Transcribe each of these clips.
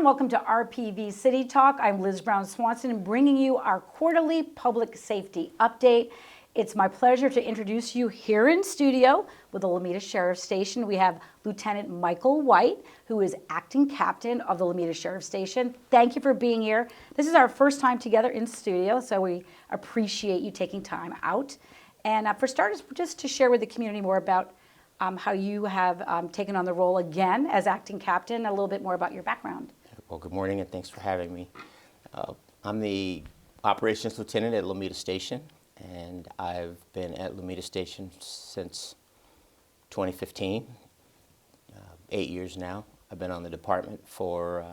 Welcome to RPV City Talk. I'm Liz Brown Swanson, bringing you our quarterly public safety update. It's my pleasure to introduce you here in studio with the Lomita Sheriff's Station. We have Lieutenant Michael White, who is acting captain of the Lomita Sheriff's Station. Thank you for being here. This is our first time together in studio, so we appreciate you taking time out. And for starters, just to share with the community more about how you have taken on the role again as acting captain, a little bit more about your background. Well, good morning and thanks for having me. I'm the operations lieutenant at Lomita Station, and I've been at Lomita Station since 2015, 8 years now. I've been on the department for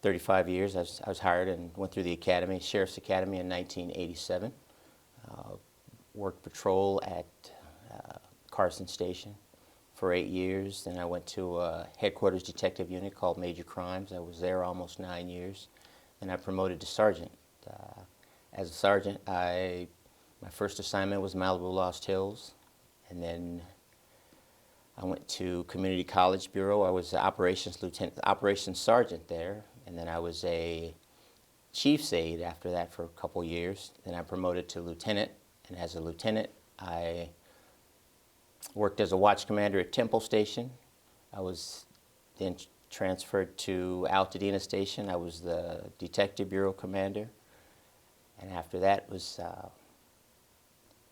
35 years. I was hired and went through the academy, Sheriff's Academy in 1987. Worked patrol at Carson Station for 8 years. Then I went to a headquarters detective unit called Major Crimes. I was there almost 9 years. Then I promoted to sergeant. As a sergeant, my first assignment was Malibu Lost Hills, and then I went to Community College Bureau. I was the operations sergeant there, and then I was a chief's aide after that for a couple years. Then I promoted to lieutenant, and as a lieutenant, I worked as a watch commander at Temple Station. I was then transferred to Altadena Station. I was the Detective Bureau commander. And after that was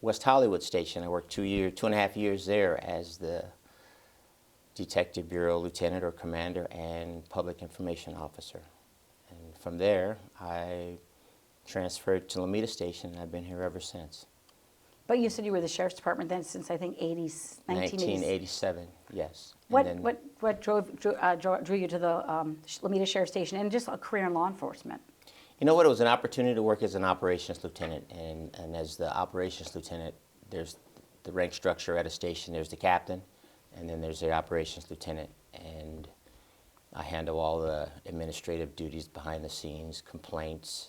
West Hollywood Station. I worked 2.5 years there as the Detective Bureau lieutenant or commander and public information officer. And from there, I transferred to Lomita Station, and I've been here ever since. But you said you were the Sheriff's Department then since, I think, 1987, yes. What drew you to the Lomita Sheriff's Station and just a career in law enforcement? You know what? It was an opportunity to work as an operations lieutenant. And as the operations lieutenant, there's the rank structure at a station. There's the captain, and then there's the operations lieutenant. And I handle all the administrative duties behind the scenes, complaints,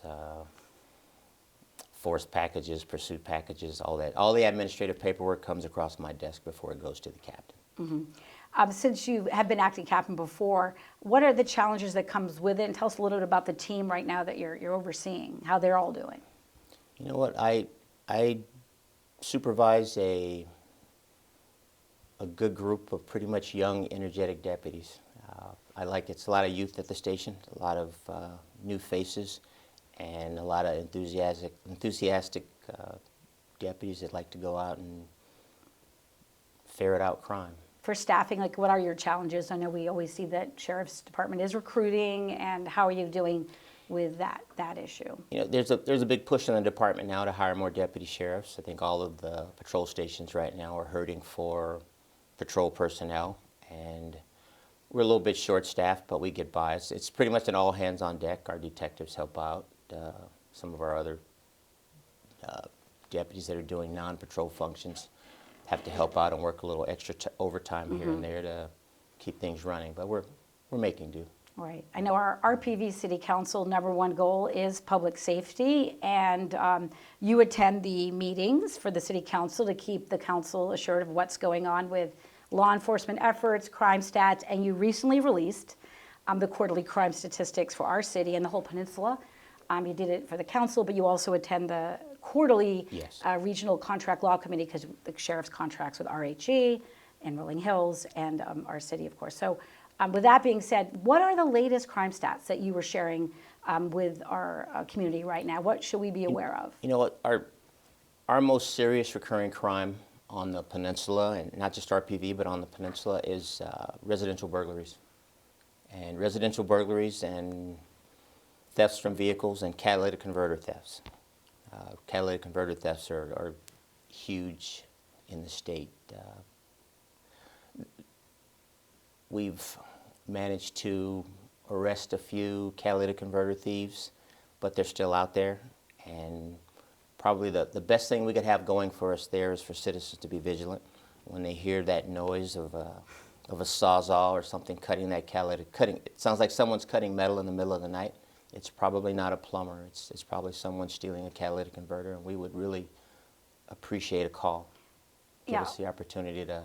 force packages, pursuit packages, all that. All the administrative paperwork comes across my desk before it goes to the captain. Mm-hmm. Since you have been acting captain before, what are the challenges that comes with it? And tell us a little bit about the team right now that you're overseeing, how they're all doing. You know what? I supervise a good group of pretty much young, energetic deputies. It's a lot of youth at the station, a lot of new faces, and a lot of enthusiastic deputies that like to go out and ferret out crime. For staffing, like what are your challenges? I know we always see that Sheriff's Department is recruiting, and how are you doing with that issue? You know, there's a big push in the department now to hire more deputy sheriffs. I think all of the patrol stations right now are hurting for patrol personnel, and we're a little bit short-staffed, but we get by. It's pretty much an all hands on deck. Our detectives help out. Some of our other deputies that are doing non-patrol functions have to help out and work a little extra overtime here and there to keep things running. But we're making do. Right. I know our RPV City Council #1 goal is public safety, and you attend the meetings for the City Council to keep the council assured of what's going on with law enforcement efforts, crime stats, and you recently released the quarterly crime statistics for our city and the whole peninsula. You did it for the council, but you also attend the quarterly regional contract law committee because the sheriff's contracts with RHE and Rolling Hills and our city, of course. So with that being said, what are the latest crime stats that you were sharing with our community right now? What should we be aware of? You know what, our most serious recurring crime on the peninsula, and not just RPV, but on the peninsula, is residential burglaries. And residential burglaries and thefts from vehicles and catalytic converter thefts. Catalytic converter thefts are huge in the state. We've managed to arrest a few catalytic converter thieves, but they're still out there. And probably the best thing we could have going for us there is for citizens to be vigilant when they hear that noise of a sawzall or something cutting that catalytic. It sounds like someone's cutting metal in the middle of the night. It's probably not a plumber. It's probably someone stealing a catalytic converter, and we would really appreciate a call. Give us the opportunity to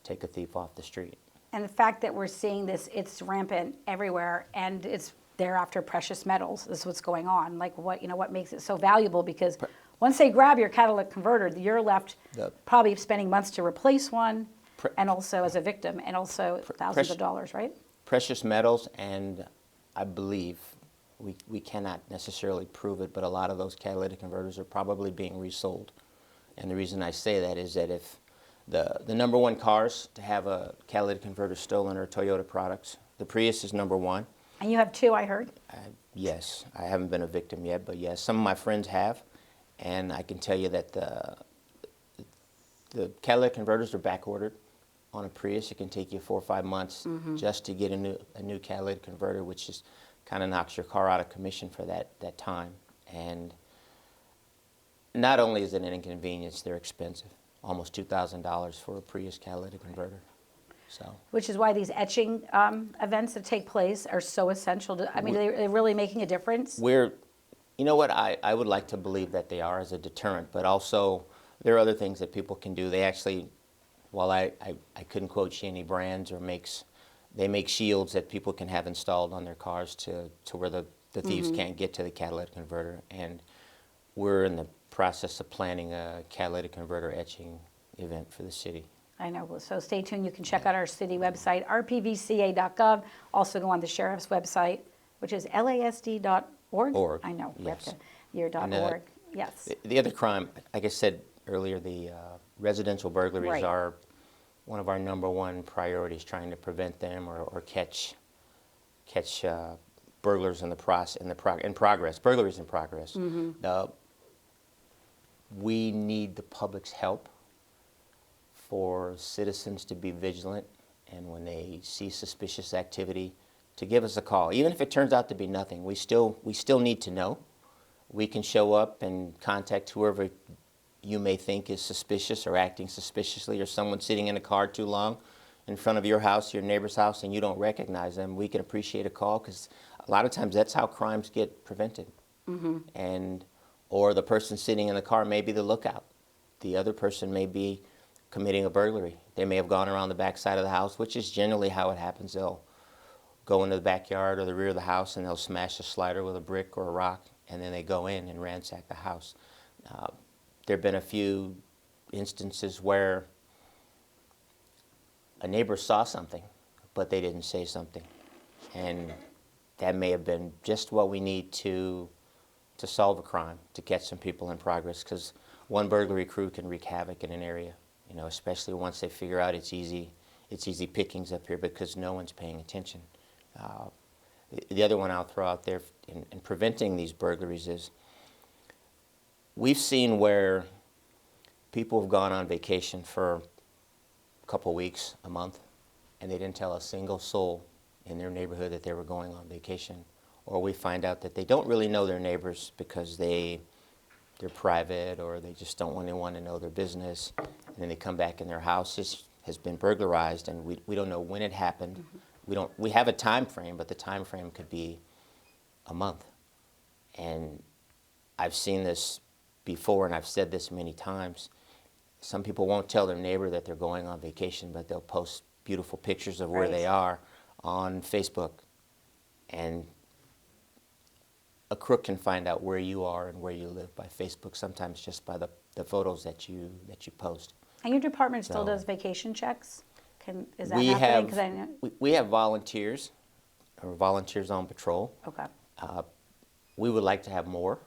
take a thief off the street. And the fact that we're seeing this, it's rampant everywhere, and it's they're after precious metals. This is what's going on. Like what makes it so valuable? Because once they grab your catalytic converter, you're left probably spending months to replace one, and also as a victim, and also thousands of dollars, right? Precious metals, and I believe we cannot necessarily prove it, but a lot of those catalytic converters are probably being resold. And the reason I say that is that if the number one cars to have a catalytic converter stolen are Toyota products. The Prius is number one. And you have two, I heard. Yes, I haven't been a victim yet, but yes, some of my friends have, and I can tell you that the catalytic converters are back ordered. On a Prius, it can take you 4 or 5 months just to get a new catalytic converter, which is kind of knocks your car out of commission for that time. And not only is it an inconvenience, they're expensive. Almost $2,000 for a Prius catalytic converter. So. Which is why these etching events that take place are so essential. They're really making a difference. You know what, I would like to believe that they are as a deterrent, but also there are other things that people can do. They actually, while I couldn't quote you any brands they make shields that people can have installed on their cars to where the thieves can't get to the catalytic converter. And we're in the process of planning a catalytic converter etching event for the city. I know. So stay tuned. You can check out our city website, rpvca.gov. Also go on the sheriff's website, which is lasd.org. I know. Yes. Your .org. Yes. The other crime, like I said earlier, the residential burglaries are one of our number one priorities, trying to prevent them or catch burglars in progress. Burglaries in progress. We need the public's help for citizens to be vigilant, and when they see suspicious activity, to give us a call. Even if it turns out to be nothing, we still need to know. We can show up and contact whoever you may think is suspicious or acting suspiciously, or someone sitting in a car too long in front of your house, your neighbor's house, and you don't recognize them. We can appreciate a call, because a lot of times that's how crimes get prevented. Or the person sitting in the car may be the lookout. The other person may be committing a burglary. They may have gone around the back side of the house, which is generally how it happens. They'll go into the backyard or the rear of the house, and they'll smash a slider with a brick or a rock, and then they go in and ransack the house. There have been a few instances where a neighbor saw something, but they didn't say something. And that may have been just what we need to solve a crime, to catch some people in progress, because one burglary crew can wreak havoc in an area, especially once they figure out it's easy pickings up here because no one's paying attention. The other one I'll throw out there in preventing these burglaries is, we've seen where people have gone on vacation for a couple weeks, a month, and they didn't tell a single soul in their neighborhood that they were going on vacation. Or we find out that they don't really know their neighbors because they're private, or they just don't want anyone to know their business. And then they come back and their house has been burglarized, and we don't know when it happened. We have a time frame, but the time frame could be a month. And I've seen this before, and I've said this many times. Some people won't tell their neighbor that they're going on vacation, but they'll post beautiful pictures of where they are on Facebook. And a crook can find out where you are and where you live by Facebook, sometimes just by the photos that you post. And your department still does vacation checks? Is that happening? 'Cause I know. We have volunteers, or volunteers on patrol. Okay. We would like to have more.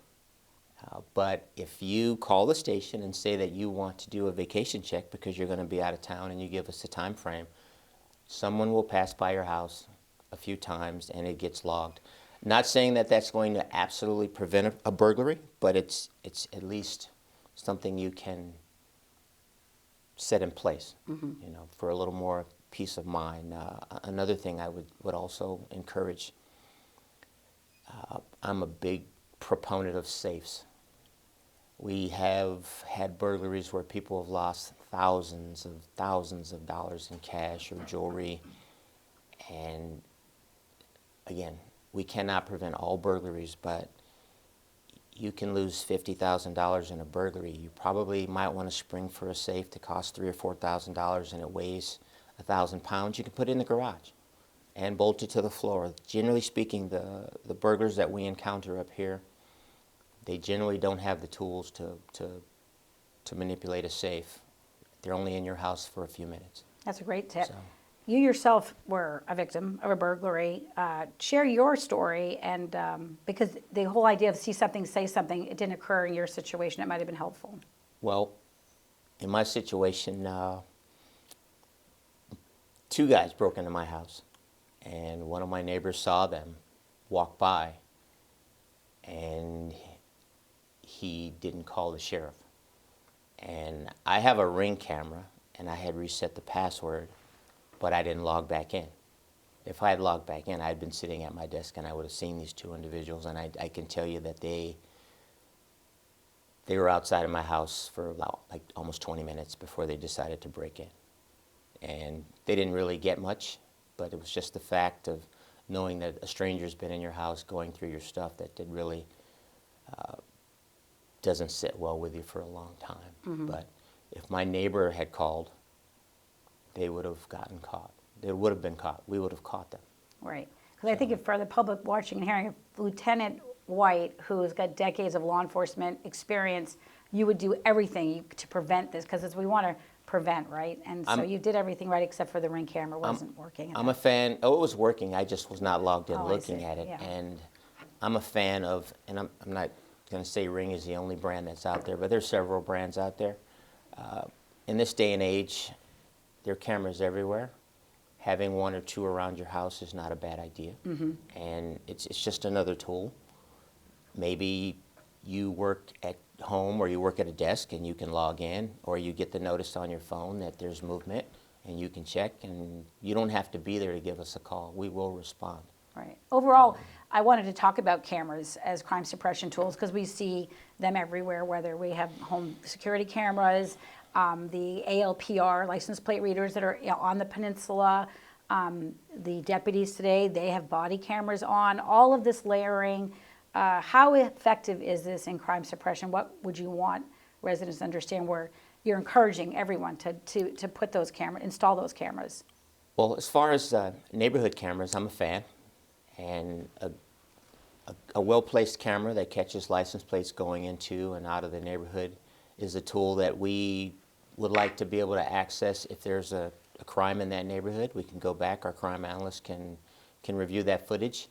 But if you call the station and say that you want to do a vacation check because you're going to be out of town, and you give us a time frame, someone will pass by your house a few times and it gets logged. Not saying that that's going to absolutely prevent a burglary, but it's at least something you can set in place, for a little more peace of mind. Another thing I would also encourage, I'm a big proponent of safes. We have had burglaries where people have lost thousands of dollars in cash or jewelry. And again, we cannot prevent all burglaries, but you can lose $50,000 in a burglary. You probably might want to spring for a safe that costs $3,000 or $4,000, and it weighs 1,000 pounds, you can put it in the garage and bolt it to the floor. Generally speaking, the burglars that we encounter up here, they generally don't have the tools to manipulate a safe. They're only in your house for a few minutes. That's a great tip. So. You yourself were a victim of a burglary. Share your story, and because the whole idea of see something, say something, it didn't occur in your situation. It might have been helpful. Well, in my situation, 2 guys broke into my house, and one of my neighbors saw them walk by, and he didn't call the sheriff. And I have a Ring camera, and I had reset the password, but I didn't log back in. If I had logged back in, I'd been sitting at my desk, and I would have seen these 2 individuals, and I can tell you that they were outside of my house for about like almost 20 minutes before they decided to break in. And they didn't really get much, but it was just the fact of knowing that a stranger's been in your house going through your stuff that really doesn't sit well with you for a long time. Mm-hmm. But if my neighbor had called, they would have gotten caught. They would have been caught. We would have caught them. Right. Because I think if for the public watching and hearing, if Lieutenant White, who's got decades of law enforcement experience, you would do everything to prevent this, because we want to prevent, right? And so you did everything right except for the Ring camera wasn't working. I'm a fan. Oh, it was working. I just was not logged in Oh, I looking see. at it. Yeah. And I'm a fan of, and I'm not going to say Ring is the only brand that's out there, but there's several brands out there. In this day and age, there are cameras everywhere. Having 1 or 2 around your house is not a bad idea. Mm-hmm. And it's just another tool. Maybe you work at home or you work at a desk and you can log in, or you get the notice on your phone that there's movement and you can check, and you don't have to be there to give us a call. We will respond. Right. Overall, I wanted to talk about cameras as crime suppression tools because we see them everywhere, whether we have home security cameras, the ALPR license plate readers that are on the peninsula, the deputies today, they have body cameras on, all of this layering. How effective is this in crime suppression? What would you want residents to understand where you're encouraging everyone to put those cameras, install those cameras? Well, as far as neighborhood cameras, I'm a fan. And a well-placed camera that catches license plates going into and out of the neighborhood is a tool that we would like to be able to access. If there's a crime in that neighborhood, we can go back, our crime analysts can review that footage,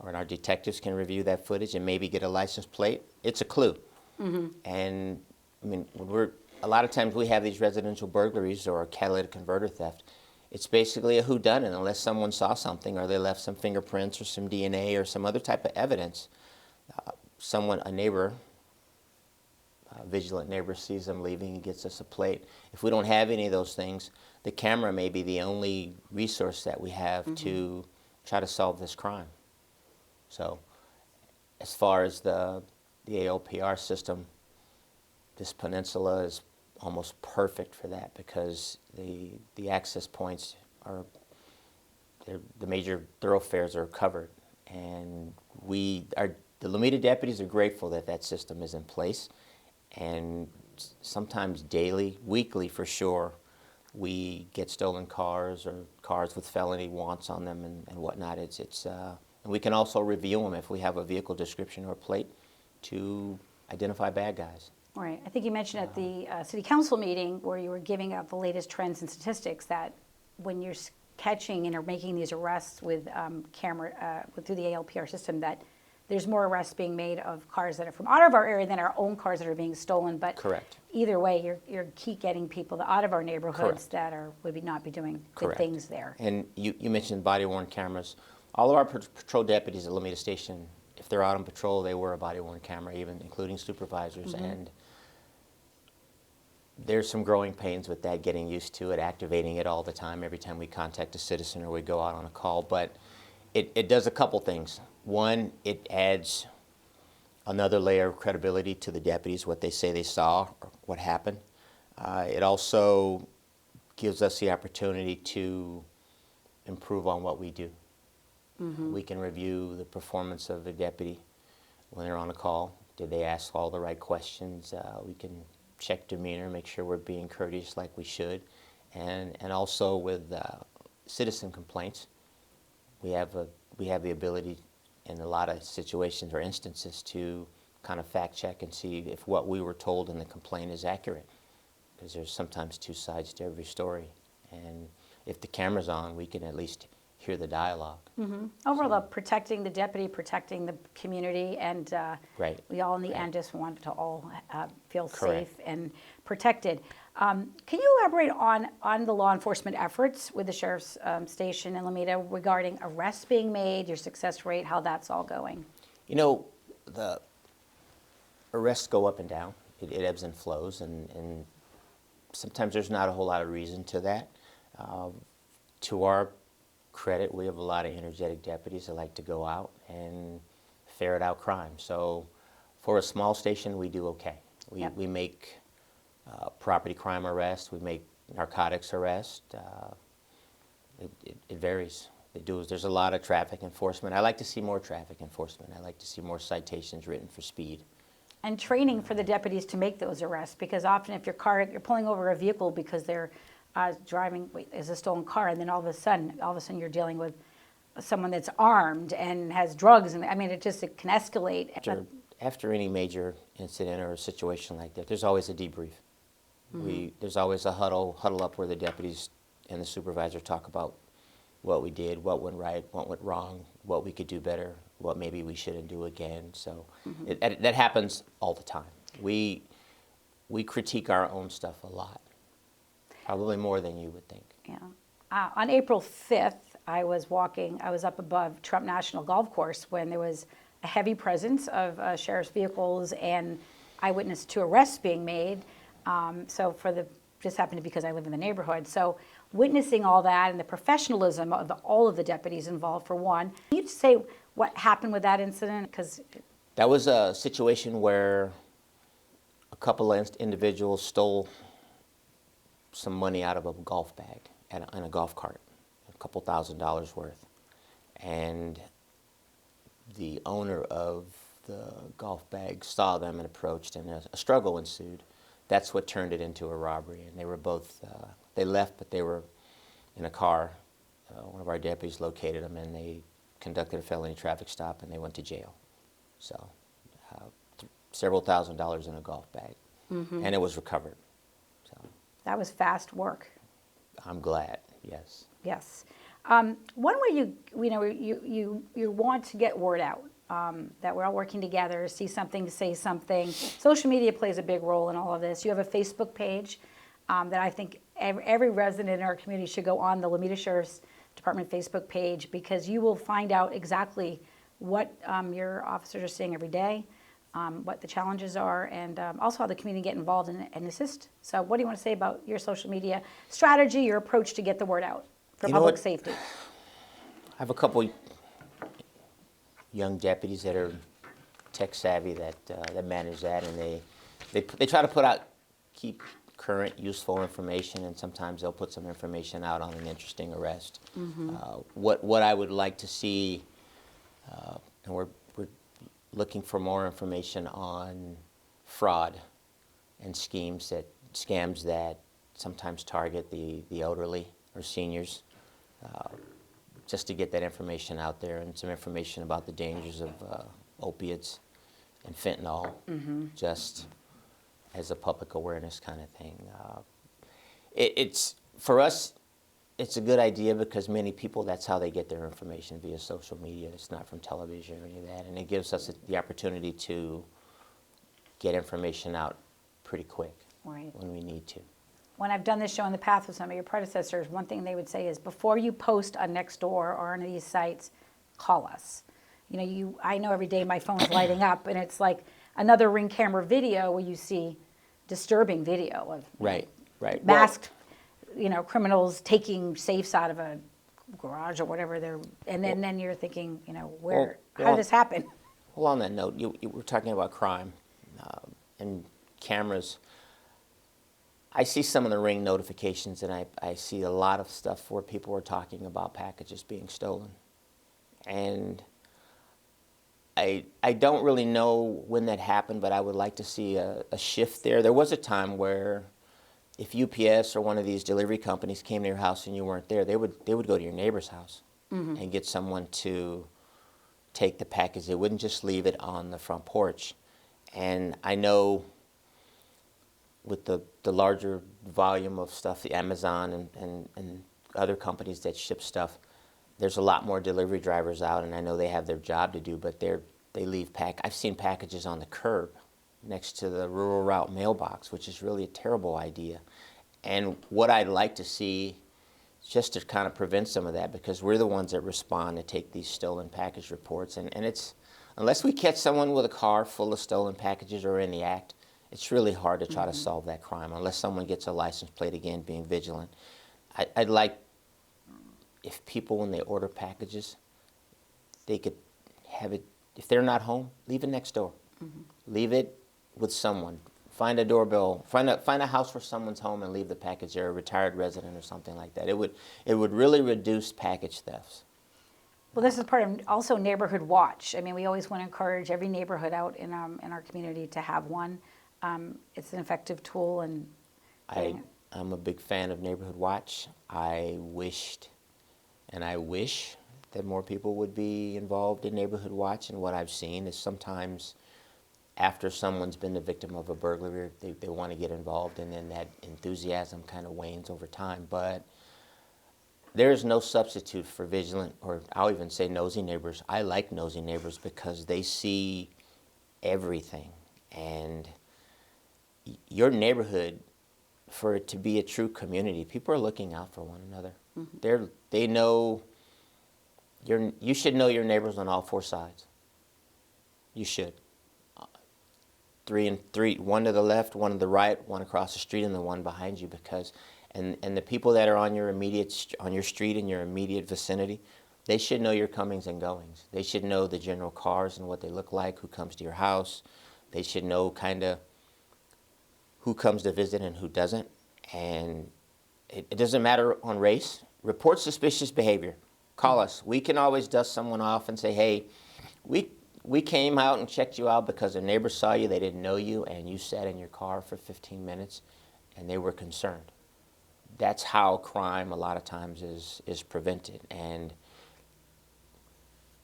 or our detectives can review that footage and maybe get a license plate. It's a clue. Mm-hmm. And I mean, a lot of times we have these residential burglaries or catalytic converter theft. It's basically a whodunit unless someone saw something or they left some fingerprints or some DNA or some other type of evidence. A neighbor, a vigilant neighbor sees them leaving and gets us a plate. If we don't have any of those things, the camera may be the only resource that we have mm-hmm. to try to solve this crime. So as far as the ALPR system, this peninsula is almost perfect for that because the access points are, the major thoroughfares are covered. And the Lomita deputies are grateful that that system is in place. And sometimes daily, weekly for sure, we get stolen cars or cars with felony wants on them and whatnot. And we can also review them if we have a vehicle description or plate to identify bad guys. Right. I think you mentioned at the city council meeting where you were giving out the latest trends and statistics that when you're catching and are making these arrests with through the ALPR system, that there's more arrests being made of cars that are from out of our area than our own cars that are being stolen. But correct. Either way, you're keep getting people out of our neighborhoods correct. That would not be doing correct. good things there. And you mentioned body-worn cameras. All of our patrol deputies at Lomita Station, if they're out on patrol, they wear a body-worn camera, even including supervisors. Mm-hmm. And there's some growing pains with that, getting used to it, activating it all the time, every time we contact a citizen or we go out on a call. But it does a couple things. One, it adds another layer of credibility to the deputies, what they say they saw or what happened. It also gives us the opportunity to improve on what we do. Mm-hmm. We can review the performance of the deputy when they're on a call. Did they ask all the right questions? We can check demeanor, make sure we're being courteous like we should. and also with citizen complaints. We have the ability in a lot of situations or instances to kind of fact check and see if what we were told in the complaint is accurate, because there's sometimes two sides to every story, and if the camera's on, we can at least hear the dialogue. Overall, protecting the deputy, protecting the community, and Right. we all in the Right. end just want to all feel Correct. safe and protected. Can you elaborate on the law enforcement efforts with the sheriff's station in Lomita regarding arrests being made, your success rate, how that's all going? You know, the arrests go up and down. It ebbs and flows, and sometimes there's not a whole lot of reason to that. To our credit, we have a lot of energetic deputies that like to go out and ferret out crime. So for a small station, we do okay. Yep. We make property crime arrests, we make narcotics arrests. It varies. There's a lot of traffic enforcement. I like to see more traffic enforcement. I like to see more citations written for speed. And training for the deputies to make those arrests, because often if you're pulling over a vehicle because they're driving, is a stolen car, and then all of a sudden you're dealing with someone that's armed and has drugs, and I mean, it can escalate. After any major incident or a situation like that, there's always a debrief. There's always a huddle up where the deputies and the supervisor talk about what we did, what went right, what went wrong, what we could do better, what maybe we shouldn't do again. So that happens all the time. We critique our own stuff a lot, probably more than you would think. Yeah. On April 5th, I was up above Trump National Golf Course when there was a heavy presence of sheriff's vehicles and eyewitness to arrests being made. Just happened to be because I live in the neighborhood. So witnessing all that and the professionalism of all of the deputies involved, for one. Can you just say what happened with that incident? Because that was a situation where a couple of individuals stole some money out of a golf bag in a golf cart, a couple $1,000s worth. And the owner of the golf bag saw them and approached, and a struggle ensued. That's what turned it into a robbery. And they were both, they left, but they were in a car. One of our deputies located them, and they conducted a felony traffic stop, and they went to jail. So several $1,000s in a golf bag. And it was recovered. So that was fast work. I'm glad, yes. Yes. One way you want to get word out, that we're all working together, see something, say something. Social media plays a big role in all of this. You have a Facebook page that I think every resident in our community should go on, the Lomita Sheriff's Department Facebook page, because you will find out exactly what your officers are seeing every day, what the challenges are, and also how the community get involved and assist. So what do you want to say about your social media strategy, your approach to get the word out for public safety? I have a couple young deputies that are tech savvy that manage that, and they try to keep current useful information, and sometimes they'll put some information out on an interesting arrest. What I would like to see, and we're looking for more information on fraud and scams that sometimes target the elderly or seniors. Just to get that information out there, and some information about the dangers of opiates and fentanyl, just as a public awareness kind of thing. It's for us, it's a good idea because many people, that's how they get their information, via social media. It's not from television or any of that, and it gives us the opportunity to get information out pretty quick when we need to. When I've done this show in the past with some of your predecessors, one thing they would say is, before you post on Nextdoor or on these sites, call us. I know every day my phone's lighting up, and it's like another Ring camera video where you see disturbing video of masked, criminals taking safes out of a garage or whatever and then you're thinking, how did this happen? Well, on that note, you were talking about crime and cameras. I see some of the Ring notifications, and I see a lot of stuff where people are talking about packages being stolen. And I don't really know when that happened, but I would like to see a shift there. There was a time where if UPS or one of these delivery companies came to your house and you weren't there, they would go to your neighbor's house and get someone to take the package. They wouldn't just leave it on the front porch. And I know with the larger volume of stuff, the Amazon and other companies that ship stuff, there's a lot more delivery drivers out, and I know they have their job to do, but they leave I've seen packages on the curb next to the rural route mailbox, which is really a terrible idea. And what I'd like to see, just to kind of prevent some of that, because we're the ones that respond to take these stolen package reports, and it's, unless we catch someone with a car full of stolen packages or in the act, it's really hard to try to solve that crime unless someone gets a license plate, again, being vigilant. I'd like, if people, when they order packages, they could have it, if they're not home, leave it next door. Leave it with someone. Find a doorbell, find a house where someone's home and leave the package there, a retired resident or something like that. It would really reduce package thefts. Well, this is part of also Neighborhood Watch. I mean, we always want to encourage every neighborhood out in our community to have one. It's an effective tool. And I'm a big fan of Neighborhood Watch. I wished, and I wish, that more people would be involved in Neighborhood Watch. And what I've seen is sometimes after someone's been the victim of a burglary, they want to get involved, and then that enthusiasm kind of wanes over time. But there is no substitute for vigilant, or I'll even say nosy neighbors. I like nosy neighbors because they see everything. And your neighborhood, for it to be a true community, people are looking out for one another. They know, you should know your neighbors on all four sides. You should. Three and three, one to the left, one to the right, one across the street, and the one behind you, because, and the people that are on your street, in your immediate vicinity, they should know your comings and goings. They should know the general cars and what they look like, who comes to your house. They should know kind of who comes to visit and who doesn't. And it doesn't matter on race. Report suspicious behavior. Call us. We can always dust someone off and say, hey, we came out and checked you out because a neighbor saw you, they didn't know you, and you sat in your car for 15 minutes and they were concerned. That's how crime a lot of times is prevented. And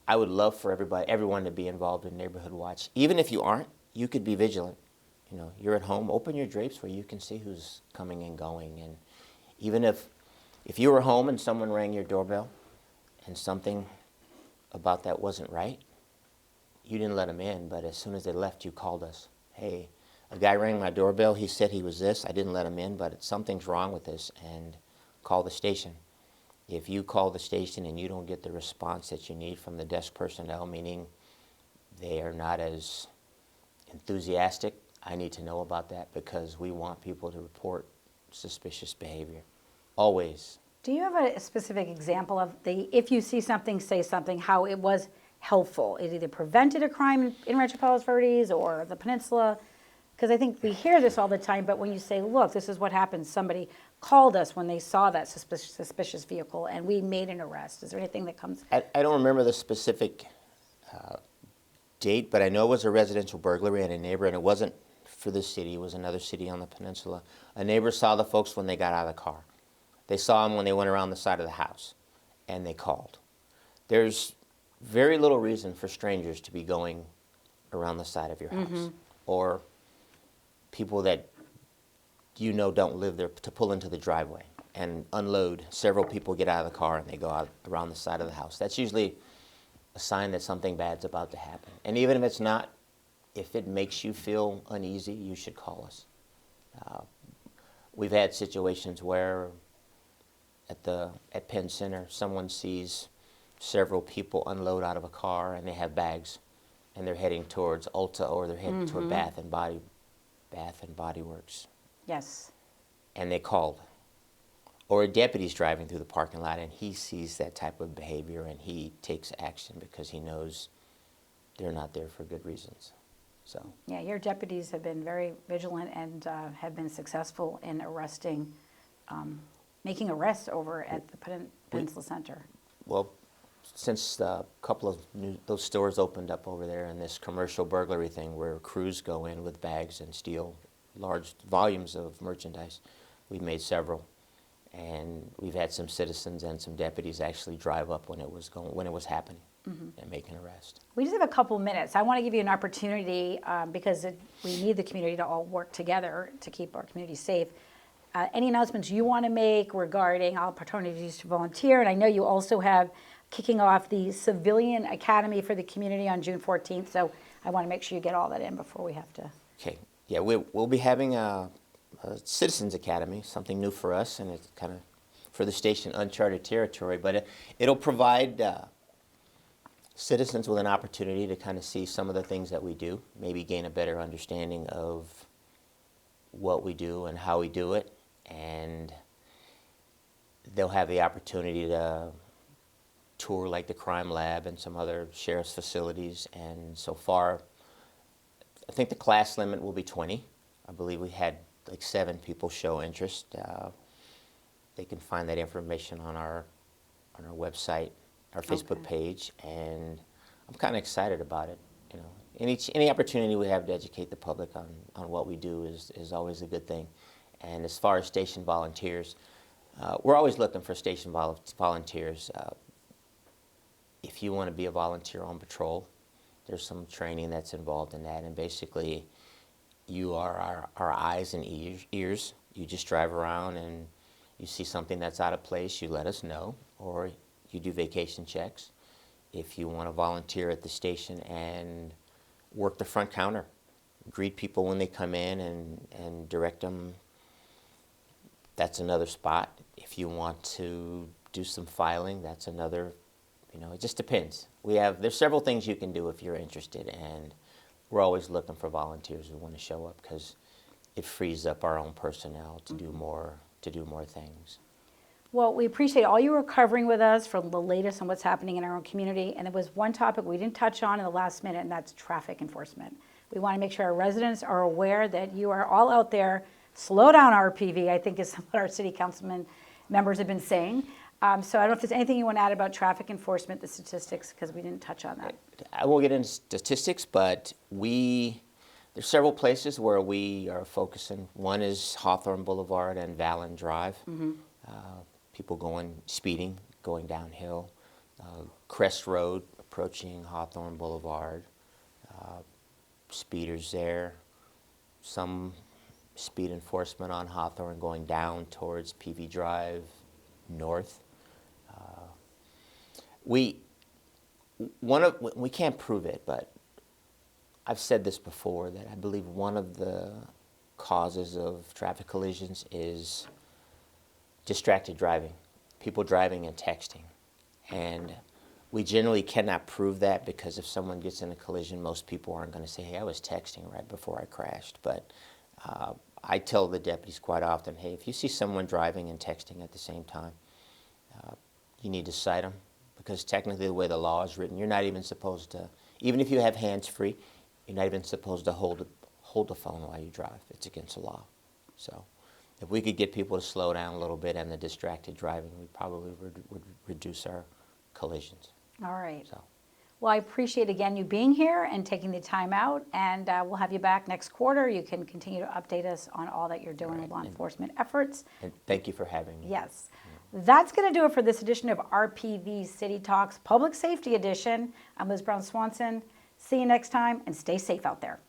I would love for everyone to be involved in Neighborhood Watch. Even if you aren't, you could be vigilant. You know, you're at home, open your drapes where you can see who's coming and going. And even if you were home and someone rang your doorbell and something about that wasn't right, you didn't let them in, but as soon as they left, you called us. Hey, a guy rang my doorbell, he said he was this, I didn't let him in, but something's wrong with this, and call the station. If you call the station and you don't get the response that you need from the desk personnel, meaning they are not as enthusiastic, I need to know about that, because we want people to report suspicious behavior, always. do you have a specific example of if you see something, say something, how it was helpful? It either prevented a crime in Rancho Palos Verdes or the peninsula? Because I think we hear this all the time, but when you say, look, this is what happened, somebody called us when they saw that suspicious vehicle and we made an arrest. Is there anything that comes? I don't remember the specific date, but I know it was a residential burglary at a neighbor, and it wasn't for this city, it was another city on the peninsula. A neighbor saw the folks when they got out of the car. They saw them when they went around the side of the house, and they called. There's very little reason for strangers to be going around the side of your house, or people that you know don't live there, to pull into the driveway and unload. Several people get out of the car and they go out around the side of the house. That's usually a sign that something bad's about to happen. And even if it's not, if it makes you feel uneasy, you should call us. We've had situations where at Penn Center, someone sees several people unload out of a car and they have bags, and they're heading towards Ulta, or they're heading toward Bath and Body Works. Yes. And they called. Or a deputy's driving through the parking lot and he sees that type of behavior and he takes action because he knows they're not there for good reasons. So. Yeah, your deputies have been very vigilant and have been successful in arresting, making arrests over at the Peninsula Center. Well, since a couple of those stores opened up over there, and this commercial burglary thing where crews go in with bags and steal large volumes of merchandise, We've made several, and we've had some citizens and some deputies actually drive up when it was happening and make an arrest. We just have a couple minutes. I want to give you an opportunity because we need the community to all work together to keep our community safe. Any announcements you want to make regarding opportunities to volunteer? And I know you also have kicking off the Civilian Academy for the community on June 14th, so I want to make sure you get all that in before we have to. Okay. Yeah, we'll be having a Citizens Academy, something new for us, and it's kind of for the station uncharted territory, but it'll provide citizens with an opportunity to kind of see some of the things that we do, maybe gain a better understanding of what we do and how we do it, and they'll have the opportunity to tour like the crime lab and some other sheriff's facilities. And so far, I think the class limit will be 20. I believe we had like 7 people show interest. They can find that information on our website, our Facebook page, and I'm kind of excited about it. You know, any opportunity we have to educate the public on what we do is always a good thing. And as far as station volunteers, we're always looking for station volunteers. If you want to be a volunteer on patrol, there's some training that's involved in that, and basically you are our eyes and ears. You just drive around and you see something that's out of place, you let us know, or you do vacation checks. If you want to volunteer at the station and work the front counter, greet people when they come in and direct them, that's another spot. If you want to do some filing, that's another. You know, it just depends. There's several things you can do if you're interested, and we're always looking for volunteers who want to show up because it frees up our own personnel to do more things. Well, we appreciate all you were covering with us from the latest on what's happening in our own community. And there was one topic we didn't touch on in the last minute, and that's traffic enforcement. We want to make sure our residents are aware that you are all out there. Slow down, RPV, I think is what our city councilman members have been saying. So I don't know if there's anything you want to add about traffic enforcement, the statistics, because we didn't touch on that. I won't get into statistics, but there's several places where we are focusing. One is Hawthorne Boulevard and Vallon Drive. People speeding, going downhill. Crest Road, approaching Hawthorne Boulevard. Speeders there. Some speed enforcement on Hawthorne going down towards PV Drive north. We can't prove it, but I've said this before, that I believe one of the causes of traffic collisions is distracted driving, people driving and texting. And we generally cannot prove that, because if someone gets in a collision, most people aren't going to say, hey, I was texting right before I crashed. But I tell the deputies quite often, hey, if you see someone driving and texting at the same time, you need to cite them, because technically the way the law is written, you're not even supposed to, even if you have hands-free, you're not even supposed to hold the phone while you drive. It's against the law. So if we could get people to slow down a little bit and the distracted driving, we probably would reduce our collisions. All right. So. Well, I appreciate, again, you being here and taking the time out, and we'll have you back next quarter. You can continue to update us on all that you're doing with law enforcement efforts. And thank you for having me. Yes. That's going to do it for this edition of RPV City Talks Public Safety Edition. I'm Liz Brown Swanson. See you next time, and stay safe out there.